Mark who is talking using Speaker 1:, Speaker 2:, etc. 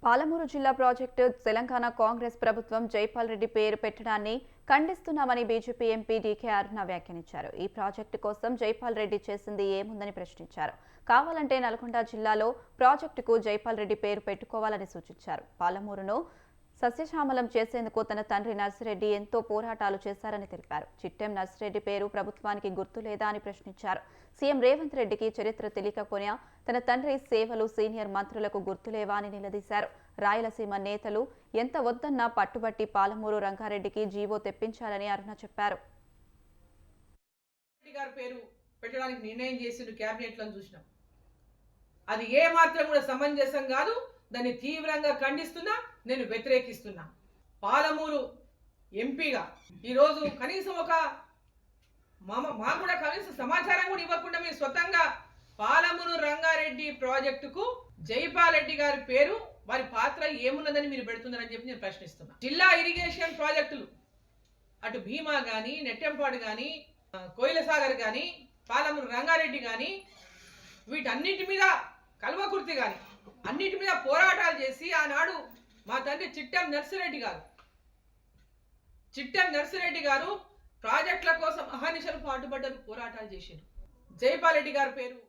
Speaker 1: పాలమూరు జిల్లా ప్రాజెక్టు తెలంగాణ కాంగ్రెస్ ప్రభుత్వం జైపాల్ రెడ్డి పేరు పెట్టడాన్ని ఖండిస్తున్నామని బీజేపీ ఎంపీ డీకే అరుణ వ్యాఖ్యానించారు. ఈ ప్రాజెక్టు కోసం జైపాల్ రెడ్డి చేసింది ఏముందని ప్రశ్నించారు. కావాలంటే నల్గొండ జిల్లాలో ప్రాజెక్టుకు జైపాల్ రెడ్డి పేరు పెట్టుకోవాలని సూచించారు. పాలమూరును సస్యశ్యామలం చేసేందుకు తన తండ్రి నర్సిరెడ్డి ఎంతో పోరాటాలు చేశారని తెలిపారు. చిట్టెం నర్సిరెడ్డి పేరు ప్రభుత్వానికి గుర్తు లేదా అని ప్రశ్నించారు. సీఎం రేవంత్ రెడ్డికి చరిత్ర తెలియకపోయినా తన తండ్రి సేవలు సీనియర్ మంత్రులకు గుర్తులేవా అని నిలదీశారు. రాయలసీమ నేతలు ఎంత వద్దన్నా పట్టుబట్టి పాలమూరు రంగారెడ్డికి జీవో తెప్పించాలని అరుణ చెప్పారు.
Speaker 2: పెట్టడానికి నిర్ణయం చేసిన క్యాబినెట్ లో చూసినాం. అది ఏ మాత్రం కూడా సమంజసం కాదు. దాన్ని తీవ్రంగా ఖండిస్తున్నా, నేను వ్యతిరేకిస్తున్నా. పాలమూరు ఎంపీగా ఈరోజు కనీసం మా కూడా కనీసం సమాచారం కూడా ఇవ్వకుండా మీరు స్వతంగా పాలమూరు రంగారెడ్డి ప్రాజెక్టుకు జైపాల్ రెడ్డి గారి పేరు, వారి పాత్ర ఏమున్నదని మీరు పెడుతున్నారని చెప్పి నేను ప్రశ్నిస్తున్నా. జిల్లా ఇరిగేషన్ ప్రాజెక్టులు అటు భీమా కానీ, నెట్టెంపాడు కానీ, కోయిలసాగర్ కానీ, పాలమూరు రంగారెడ్డి కానీ, వీటన్నిటి మీద కల్వకుర్తి కానీ అన్నిటి మీద పోరాటాలు చేసి ఆనాడు మా తండ్రి చిట్టెం నర్సిరెడ్డి గారు ప్రాజెక్టుల కోసం అహర్నిశలు పాటుపడ్డారు, పోరాటాలు చేశారు. జైపాల్ రెడ్డి గారి పేరు